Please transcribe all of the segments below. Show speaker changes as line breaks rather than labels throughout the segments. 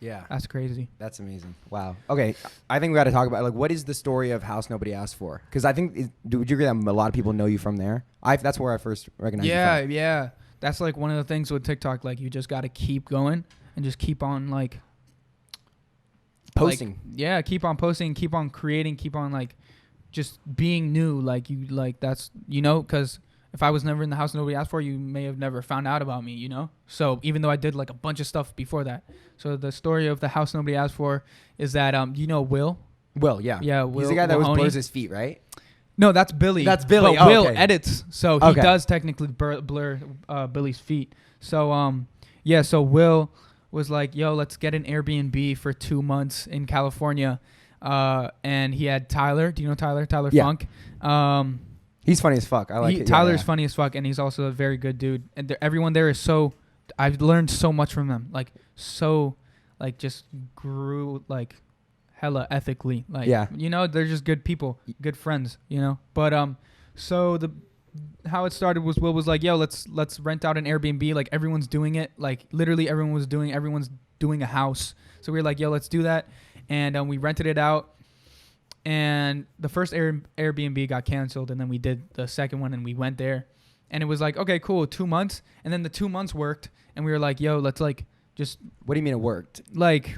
Yeah.
That's crazy.
That's amazing. Wow. Okay. I think we got to talk about, like, what is the story of House Nobody Asked For? Because I think, would you agree that a lot of people know you from there? That's where I first recognized you from.
Yeah. That's like one of the things with TikTok. Like, you just got to keep going and just keep on, like,
posting.
Keep on posting, keep on creating, keep on, like, just being new. Like, you, like, that's, you know, because if I was never in the House Nobody Asked For, you may have never found out about me, you know? So even though I did, like, a bunch of stuff before that. So the story of the House Nobody Asked For is that, you know Will?
Will, yeah.
Yeah, Will.
He's the guy that
Mahoney.
blurs his feet, right?
No, that's Billy.
That's Billy.
But Will
okay.
edits, so he does technically blur Billy's feet. So, so Will was like, yo, let's get an Airbnb for 2 months in California. And he had Tyler. Do you know Tyler? Tyler Funk.
He's funny as fuck. I like it.
Tyler's funny as fuck, and he's also a very good dude. And everyone there is so... I've learned so much from them. Like, so... Like, just grew, like, hella ethically. Like, you know, they're just good people. Good friends, you know? But, so how it started was Will was like, yo, let's rent out an Airbnb. Like, everyone's doing it. Like, literally everyone's doing a house. So we were like, yo, let's do that. And we rented it out. And the first Airbnb got canceled, and then we did the second one, and we went there. And it was like, okay, cool, 2 months. And then the 2 months worked, and we were like, yo, let's, like, just...
What do you mean it worked?
Like...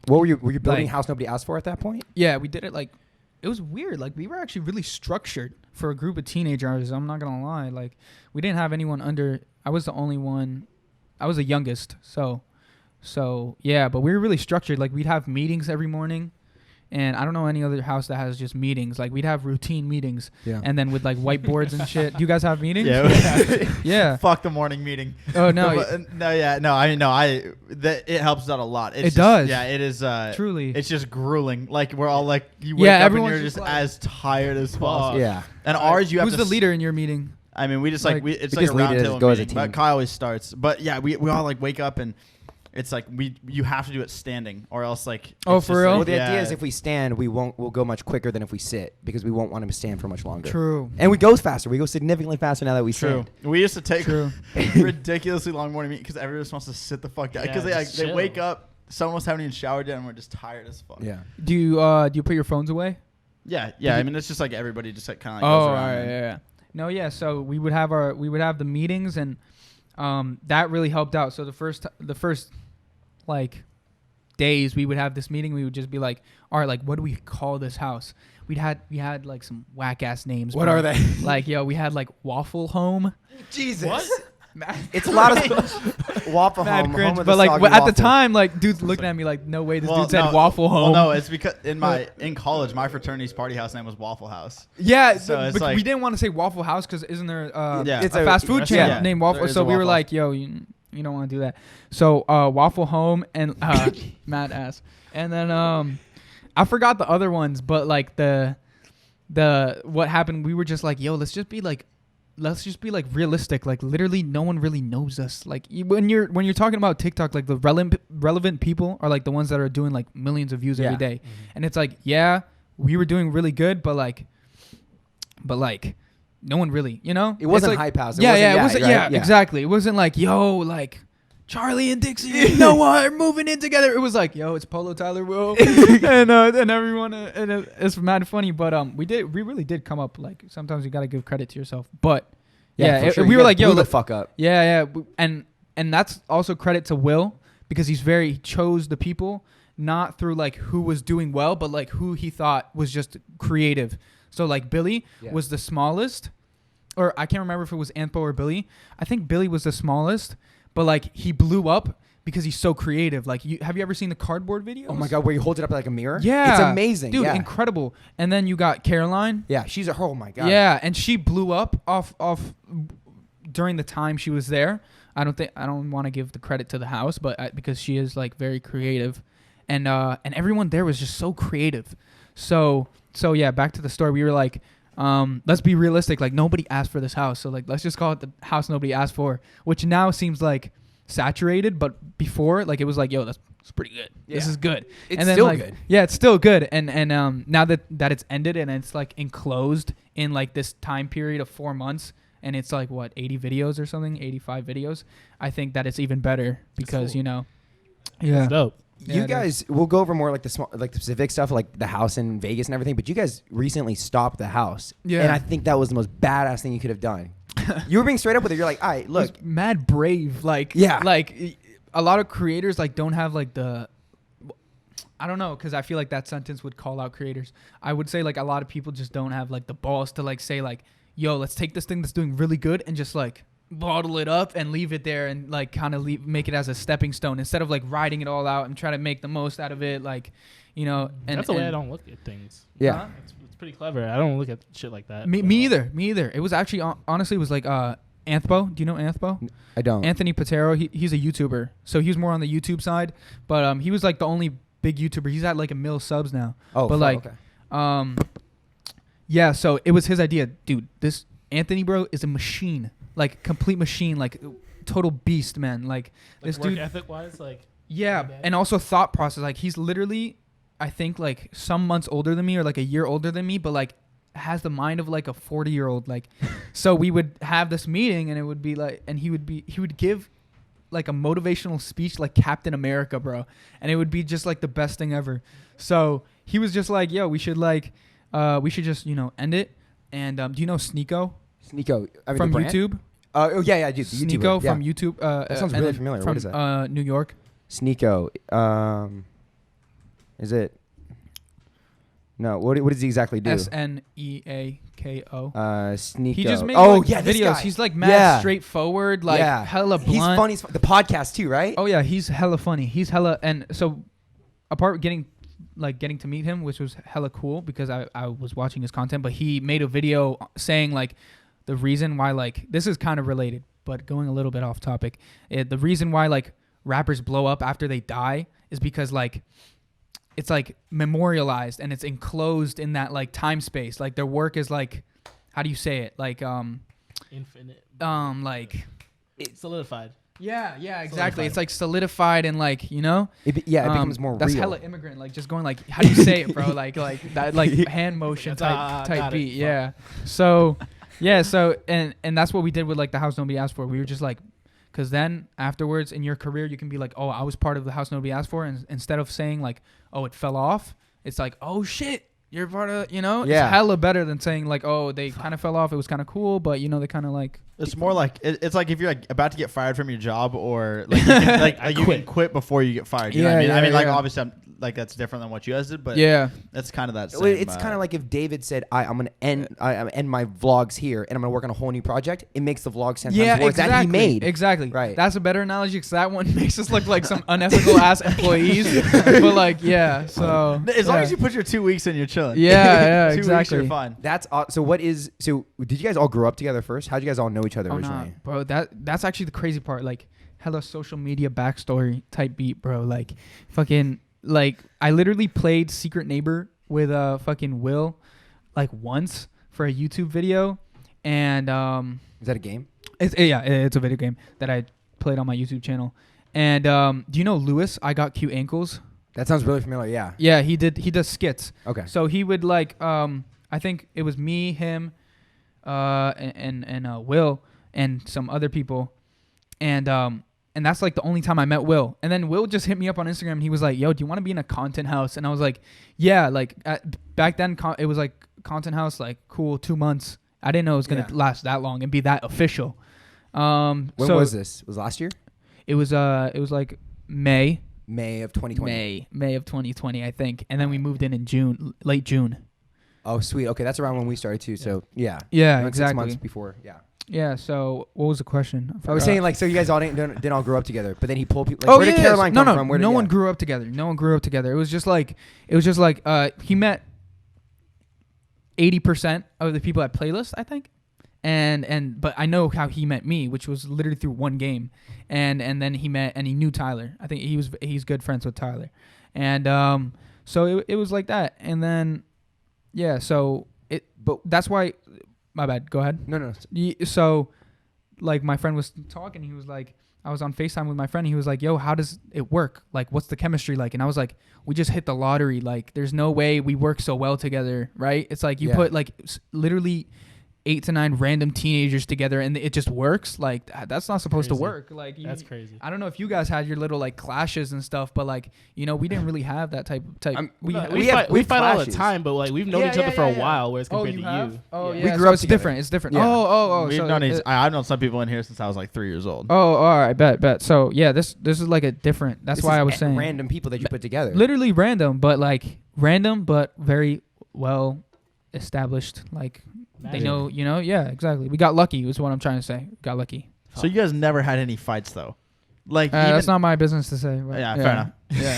What were you building House Nobody Asked For at that point?
Yeah, we did it, like... It was weird. Like, we were actually really structured for a group of teenagers. I'm not going to lie. Like, we didn't have anyone under... I was the only one... I was the youngest, so yeah, but we were really structured. Like, we'd have meetings every morning. And I don't know any other house that has just meetings. Like, we'd have routine meetings. Yeah. And then with, like, whiteboards and shit. Do you guys have meetings?
Yeah.
Yeah.
Fuck the morning meeting.
Oh, no.
It helps out a lot.
It does.
Yeah, it is.
Truly.
It's just grueling. Like, we're all, like, you wake up and you're just
like,
as tired as possible.
Yeah.
And ours, you have
Who's the leader in your meeting?
I mean, we just, like, it's
we
like a round table meeting.
But
Kyle always starts. But, yeah, we all, like, wake up and... It's like you have to do it standing, or else like.
Oh, for real?
Well, the idea is if we stand, we'll go much quicker than if we sit because we won't want him to stand for much longer.
True.
And we go faster. We go significantly faster now that we stand.
We used to take ridiculously long morning meetings because everyone just wants to sit the fuck down because they wake up. Someone was having even showered yet, and we're just tired as fuck.
Yeah.
Do you put your phones away?
Yeah. I mean, it's just like everybody just like kind of like goes around.
Oh, yeah. No, yeah. So we would have the meetings, and that really helped out. So the first like days we would have this meeting, we would just be like, all right, like, what do we call this house? We had like some whack ass names.
What are they?
Like, yo, we had like Waffle Home.
Jesus.
What?
It's a lot of Waffle Home.
Cringe,
home
but like at
waffle.
the time, like dudes looking at me like, no way, this dude said Waffle Home.
Well, no, it's because in college, my fraternity's party house name was Waffle House.
Yeah,
so it's
but
like,
we didn't want to say Waffle House because isn't there
it's
a fast food chain named Waffle? So we were like, yo, you don't want to do that. So Waffle Home and mad ass, and then I forgot the other ones, but like the what happened, we were just like, yo, let's just be like realistic. Like, literally no one really knows us. Like, when you're talking about TikTok, like the relevant people are like the ones that are doing like millions of views every day. Mm-hmm. And it's like, yeah, we were doing really good, but like no one really, you know,
it wasn't
like,
hype house.
It wasn't exactly. It wasn't like, yo, like Charlie and Dixie and Noah are moving in together. It was like, yo, it's Polo, Tyler, Will, and everyone, and it's mad funny. But we really did come up. Like, sometimes you gotta give credit to yourself. But
sure.
We were like, yo,
the fuck up.
Yeah, and that's also credit to Will because he chose the people not through like who was doing well, but like who he thought was just creative. So like Billy was the smallest, or I can't remember if it was Anpo or Billy. I think Billy was the smallest. But like he blew up because he's so creative. Like, have you ever seen the cardboard videos?
Oh my god, where you hold it up like a mirror?
Yeah,
it's amazing,
dude, incredible. And then you got Caroline.
Yeah, oh my god.
Yeah, and she blew up off during the time she was there. I don't want to give the credit to the house, but because she is like very creative, and everyone there was just so creative. So yeah, back to the story. We were like, let's be realistic. Like, nobody asked for this house, so like let's just call it the house nobody asked for, which now seems like saturated, but before, like, it was like, yo, that's pretty good. Yeah. This is good.
It's still good.
Yeah, it's still good. And now that it's ended and it's like enclosed in like this time period of 4 months, and it's like what, 80 videos or something, 85 videos. I think that it's even better because, you know, Yeah.
It's dope.
You guys, we'll go over more like the specific stuff, like the house in Vegas and everything. But you guys recently stopped the house, and I think that was the most badass thing you could have done. You were being straight up with it. You're like, all right, look,
mad brave. Like, like a lot of creators like don't have like the. I don't know, because I feel like that sentence would call out creators. I would say like a lot of people just don't have like the balls to like say like, yo, let's take this thing that's doing really good and just like bottle it up and leave it there and like kind of make it as a stepping stone instead of like riding it all out and try to make the most out of it, like, you know. And
that's the way I don't look at things.
Yeah,
it's pretty clever. I don't look at shit like that.
Me either. It was actually honestly it was like Anthpo. Do you know Anthpo?
I don't.
Anthony Patero. He's a YouTuber, so he was more on the YouTube side, but he was like the only big YouTuber. He's at like 1 million subs now.
Oh,
but like, okay. Yeah. So it was his idea, dude. This Anthony bro is a machine. Like complete machine, like total beast, man. Like this
work
dude,
ethic wise, like
and also thought process. Like he's literally, I think, like some months older than me or like a year older than me, but like has the mind of like a 40-year-old. Like, so we would have this meeting, and it would be like, and he would give like a motivational speech like Captain America, bro, and it would be just like the best thing ever. So he was just like, yo, we should just end it. And do you know Sneeko?
Sneeko, I mean,
from YouTube.
Oh yeah, I do.
Sneeko from YouTube.
That sounds really familiar. What is that?
New York.
Sneeko. Is it? No. What does he exactly do?
Sneako.
Sneeko.
He just makes
videos.
This guy. He's like mad straightforward, like hella blunt.
He's funny. The podcast too, right?
Oh yeah, he's hella funny. He's hella, and so apart getting to meet him, which was hella cool because I was watching his content, but he made a video saying like the reason why, like, this is kind of related, but going a little bit off topic. The reason why like rappers blow up after they die is because like it's like memorialized and it's enclosed in that like time space. Like their work is like, how do you say it? Like
infinite.
Like
it's solidified.
Yeah, exactly. It's like solidified and like, you know?
It becomes more
that's
real.
Hella immigrant. Like just going like, how do you say it, bro? like that like hand motion type beat. Yeah. So and that's what we did with like the house nobody asked for. We were just like, because then afterwards in your career you can be like, oh, I was part of the house nobody asked for, and instead of saying like, oh, it fell off, it's like, oh shit, you're part of, you know?
Yeah.
It's hella better than saying like, oh, they kind of fell off, it was kind of cool, but you know, they kind of like.
It's more like it's like if you're like about to get fired from your job, or like you can quit before you get fired. You know what I mean? I mean, like obviously like that's different than what you guys did, but that's kind of that same.
It's kind of like if David said, I'm gonna end my vlogs here and I'm gonna work on a whole new project. It makes the vlogs 10 times more
exactly.
that he made.
Exactly.
Right.
That's a better analogy because that one makes us look like some unethical ass employees. But like, yeah. So
as long as you put your 2 weeks in, you're chilling.
Yeah,
2
exactly.
weeks, you're fine.
That's so. Did you guys all grow up together first? How did you guys all know each other originally?
Nah, bro, that's actually the crazy part. Like, hella social media backstory type beat, bro. Like, fucking, like, I literally played Secret Neighbor with fucking Will, like once for a YouTube video, and
is that a game?
It's a video game that I played on my YouTube channel. And do you know Lewis? I Got Cute Ankles.
That sounds really familiar. Yeah.
Yeah, he does skits.
Okay.
So he would like I think it was me, him, and Will and some other people, and that's like the only time I met Will. And then Will just hit me up on Instagram and he was like, yo, do you want to be in a content house? And I was like, yeah. Like back then it was like content house, like cool, 2 months. I didn't know it was gonna last that long and be that official.
When was this? Was last year?
It was like May
of 2020.
May of 2020, I think. And then we moved in June, late June.
Oh, sweet. Okay, that's around when we started too. So
yeah, exactly.
6 months before. Yeah.
Yeah. So what was the question?
I was saying like, so you guys all didn't all grow up together, but then he pulled people. Like, where did Caroline come from?
No one grew up together. No one grew up together. It was just like he met 80% of the people at Playlist, I think. But I know how he met me, which was literally through one game, and then he knew Tyler. I think he's good friends with Tyler, and so it was like that, and then but that's why. My bad. Go ahead.
No.
So, like, my friend was talking. He was like, I was on FaceTime with my friend. He was like, yo, how does it work? Like, what's the chemistry like? And I was like, we just hit the lottery. Like, there's no way we work so well together, right? It's like you put, like, literally 8 to 9 random teenagers together and it just works, like that's not supposed to work. Like
that's crazy.
I don't know if you guys had your little like clashes and stuff, but like we didn't really have that type.
We fight all the time, but like we've known each other for a while. Whereas compared to you,
we grew up together. It's different.
Yeah.
I've known some people in here since I was like 3 years old.
Oh, all right, bet. So yeah, this is like a different. That's why I was saying
random people that you put together.
Literally random, but very well established. Like. They know, yeah, exactly. We got lucky is what I'm trying to say. Got lucky.
So you guys never had any fights though? Like
that's not my business to say.
Yeah, fair enough.
Yeah.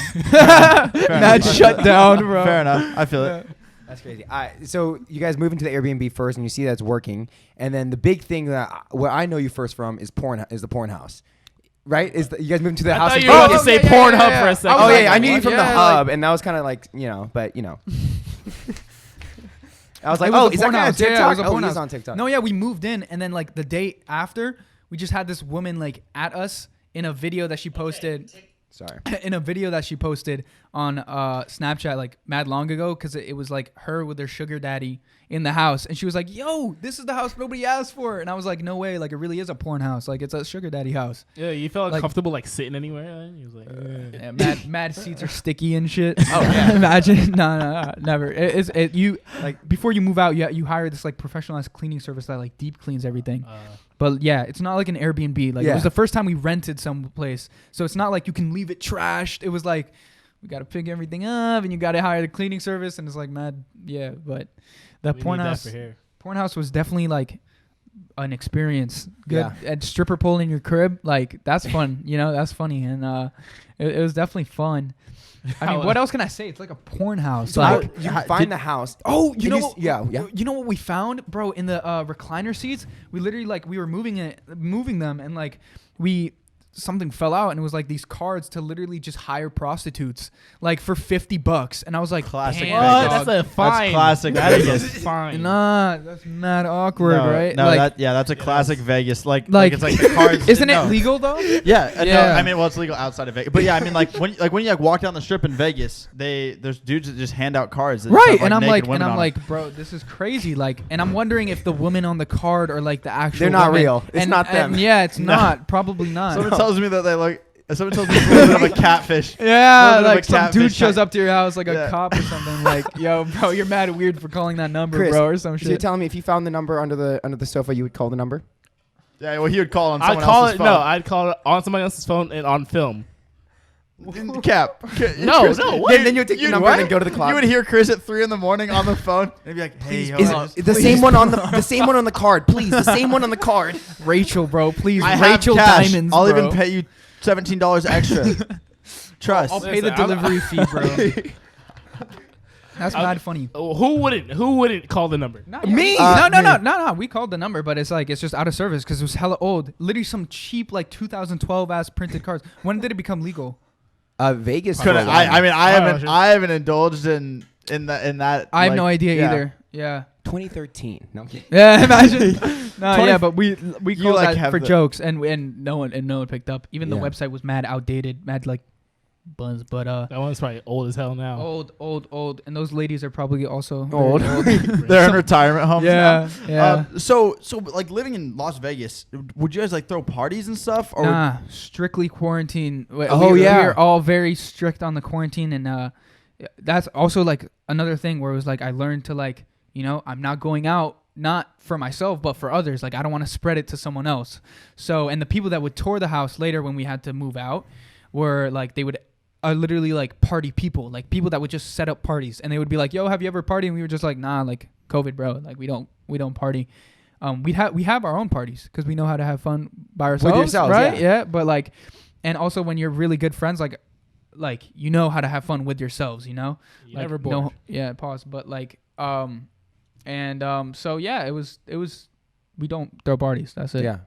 Mad shut down, bro.
Fair enough. I feel it.
That's crazy. So you guys move into the Airbnb first and you see that's working. And then the big thing where I know you first from is the porn house. Right? You guys moved to the house?
I thought you were going to say Pornhub for a second.
Oh, yeah. I knew you from the hub. And that was kind of like, but. I was like, is that guy on TikTok?
Yeah,
he's on TikTok.
No, yeah, we moved in, and then like the day after, we just had this woman like at us in a video that she posted.
Sorry.
In a video that she posted on Snapchat like mad long ago, because it was like her with her sugar daddy in the house, and she was like, "Yo, this is the house nobody asked for," and I was like, "No way! Like it really is a porn house. Like it's a sugar daddy house."
Yeah, you felt comfortable like sitting anywhere. You was like,
yeah, mad seats are sticky and shit. Oh yeah, imagine. No, never. You like before you move out, you hire this like professionalized cleaning service that like deep cleans everything. But yeah, it's not like an Airbnb. Like it was the first time we rented some place, so it's not like you can leave it trashed. It was like we got to pick everything up, and you got to hire the cleaning service, and it's like mad. Yeah, but the porn house was definitely like an experience. Good at stripper pole in your crib, like that's fun. That's funny, and it was definitely fun. I mean, what else can I say? It's like a porn house.
So like you find the house.
Oh, you know
what?
Yeah. You know what we found, bro? In the recliner seats, we literally like we were moving them, and like something fell out, and it was like these cards to literally just hire prostitutes, like for $50. And I was like,
classic
Vegas.
That's a fine.
That's classic Vegas.
Fine.
Nah, that's mad awkward, right?
No,
like,
that's a classic Vegas. Like it's like the cards.
Isn't it legal though?
Yeah. No, I mean, well, it's legal outside of Vegas, but yeah, I mean, like when you walk down the strip in Vegas, there's dudes that just hand out cards.
Right, and I'm like, bro, this is crazy. Like, and I'm wondering if the women on the card are like the actual.
They're not
women.
real. It's not them.
Yeah, it's not. Probably not.
Someone tells me that they look. Someone tells me it's a little bit of a catfish.
Yeah, like some dude shows up to your house like a cop or something. Like, yo, bro, you're mad weird for calling that number,
Chris,
bro, or some shit.
So you're telling me if you found the number under the sofa, you would call the number?
Yeah, well, he would call on someone else's phone.
No, I'd call it on somebody else's phone and on film.
Cap.
No.
Then you would take the number and then go to the clock.
You would hear Chris at 3 a.m. on the phone and be like, "Hey,
the same one on the same one on the card, please. The same one on the card.
Rachel, bro, please.
I
Rachel
have cash.
Diamonds.
I'll
bro.
even pay you $17 extra. Trust.
I'll pay the delivery fee, bro. That's mad funny.
Who wouldn't call the number?
Me? No. We called the number, but it's just out of service because it was hella old. Literally some cheap like 2012 ass printed cards. When did it become legal?
Vegas.
I haven't indulged in that.
I have no idea either. Yeah.
2013. No.
Yeah, imagine. But we called that for jokes, and no one picked up. Even the website was mad outdated, mad like buzz. But
that one's probably old as hell now.
Old, and those ladies are probably also
old.
They're in retirement homes now.
Yeah.
So like living in Las Vegas, would you guys like throw parties and stuff? Or
nah, strictly quarantine. We are all very strict on the quarantine, and that's also like another thing where it was like I learned to like. I'm not going out, not for myself, but for others. Like, I don't want to spread it to someone else. So, and the people that would tour the house later when we had to move out were like, they would literally like party people, like people that would just set up parties. And they would be like, yo, have you ever partied? And we were just like, nah, like COVID, bro. Like, we don't party. We have our own parties because we know how to have fun by ourselves.
With yourselves,
right? Yeah. But like, and also when you're really good friends, like you know how to have fun with yourselves,
You
like,
never bored.
Pause. But like, so yeah, it was we don't throw parties. That's it.
Yeah.